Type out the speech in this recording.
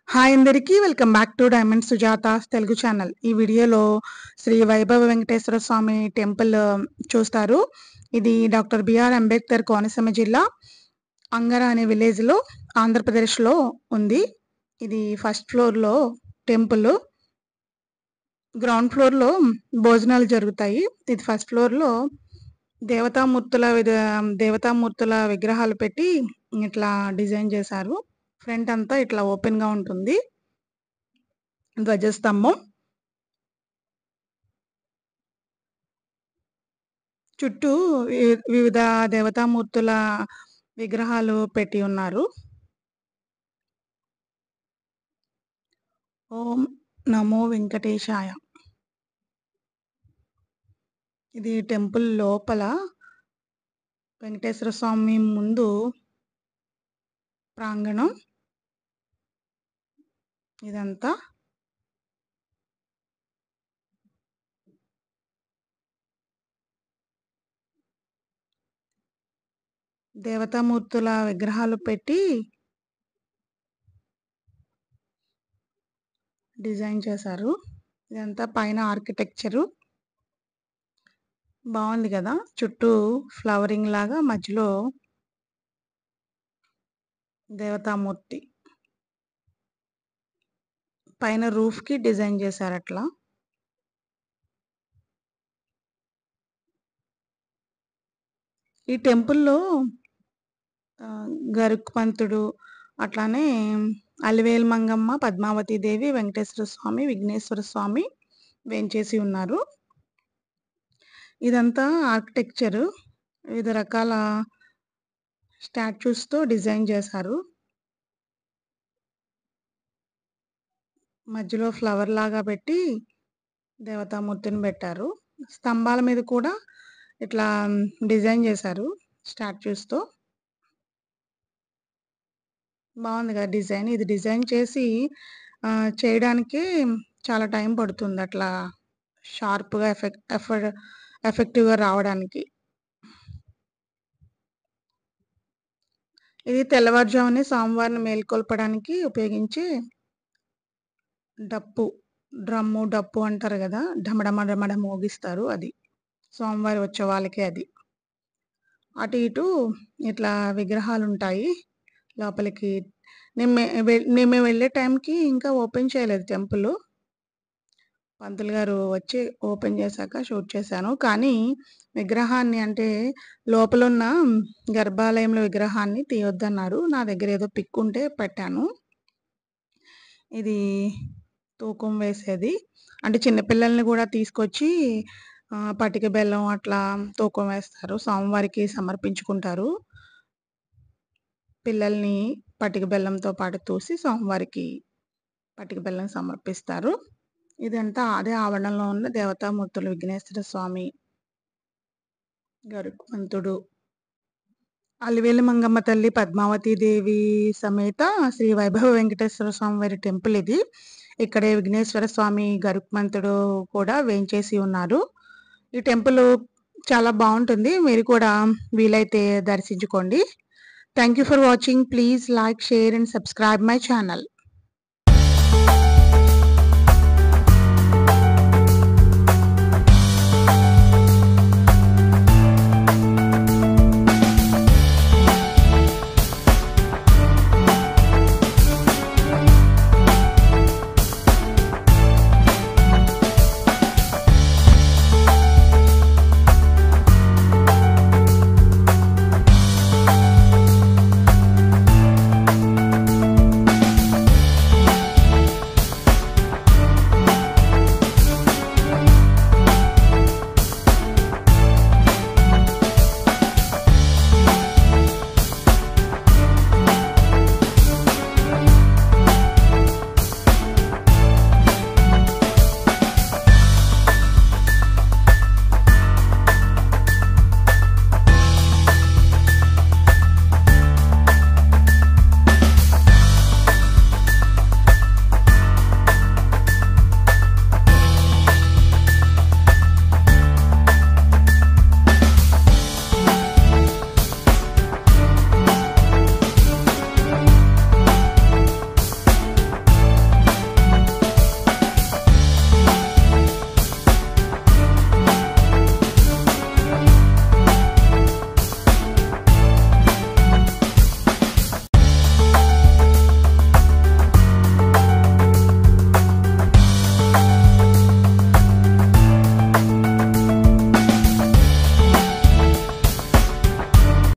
Hi అందరికీ welcome back to diamond Sujata's Telugu channel. ఈ వీడియోలో శ్రీ వైభవ వెంకటేశ్వర స్వామి టెంపుల్ చూస్తారు. ఇది డాక్టర్ బిఆర్ అంబేద్కర్ కోనసీమ జిల్లా అంగర అనే విలేజ్లో ఆంధ్రప్రదేశ్లో ఉంది. ఇది ఫస్ట్ ఫ్లోర్లో టెంపుల్, గ్రౌండ్ ఫ్లోర్లో భోజనాలు జరుగుతాయి. ఇది ఫస్ట్ ఫ్లోర్లో దేవతామూర్తుల విగ్రహాలు పెట్టి ఇట్లా డిజైన్ చేశారు. ఫ్రంట్ అంతా ఇట్లా ఓపెన్ గా ఉంటుంది. ధ్వజస్తంభం చుట్టూ వివిధ దేవతామూర్తుల విగ్రహాలు పెట్టి ఉన్నారు. ఓం నమో వెంకటేశాయ. ఇది టెంపుల్ లోపల వెంకటేశ్వర స్వామి ముందు ప్రాంగణం. ఇదంతా దేవతామూర్తుల విగ్రహాలు పెట్టి డిజైన్ చేశారు. ఇదంతా పైన ఆర్కిటెక్చరు బాగుంది కదా. చుట్టూ ఫ్లవరింగ్ లాగా మధ్యలో దేవతామూర్తి, పైన రూఫ్ కి డిజైన్ చేశారు అట్లా. ఈ టెంపుల్లో గరుక్మంతుడు, అట్లానే అలివేలు మంగమ్మ, పద్మావతి దేవి, వెంకటేశ్వర స్వామి, విఘ్నేశ్వర స్వామి వేంచేసి ఉన్నారు. ఇదంతా ఆర్కిటెక్చరు వివిధ రకాల స్టాచ్యూస్ తో డిజైన్ చేశారు. మధ్యలో ఫ్లవర్ లాగా పెట్టి దేవతామూర్తిని పెట్టారు. స్తంభాల మీద కూడా ఇట్లా డిజైన్ చేశారు స్టాచ్యూస్ తో. బాగుంది కదా డిజైన్. ఇది డిజైన్ చేసి చేయడానికి చాలా టైం పడుతుంది, అట్లా షార్ప్గా ఎఫెక్టివ్గా రావడానికి. ఇది తెల్లవారుజామునే స్వామివారిని మేల్కొల్పడానికి ఉపయోగించే డప్పు అంటారు కదా, ఢమఢమ ఢమఢ మోగిస్తారు. అది స్వామివారి ఉత్సవాలకే అది. అటు ఇటు ఇట్లా విగ్రహాలు ఉంటాయి లోపలికి. మేము వెళ్ళే టైంకి ఇంకా ఓపెన్ చేయలేదు టెంపుల్. పంతులు గారు వచ్చి ఓపెన్ చేశాక షూట్ చేశాను. కానీ విగ్రహాన్ని, అంటే లోపల ఉన్న గర్భాలయంలో విగ్రహాన్ని తీయొద్దన్నారు. నా దగ్గర ఏదో పిక్ ఉంటే పెట్టాను. ఇది తూకం వేసేది, అంటే చిన్నపిల్లల్ని కూడా తీసుకొచ్చి పటిక బెల్లం అట్లా తూకం వేస్తారు, స్వామివారికి సమర్పించుకుంటారు. పిల్లల్ని పటిక బెల్లంతో పాటు తూసి స్వామివారికి పటిక బెల్లం సమర్పిస్తారు. ఇదంతా అదే ఆవరణంలో ఉన్న దేవతామూర్తులు విఘ్నేశ్వర స్వామి, గరుత్మంతుడు, అలివేలు మంగమ్మ తల్లి, పద్మావతి దేవి సమేత శ్రీ వైభవ వెంకటేశ్వర స్వామి వారి టెంపుల్ ఇది. ఇక్కడే విఘ్నేశ్వర స్వామి, గరుత్మంతుడు కూడా వేంచేసి ఉన్నారు. ఈ టెంపుల్ చాలా బాగుంటుంది, మీరు కూడా వీలైతే దర్శించుకోండి. Thank you for watching. Please like, share and subscribe my channel.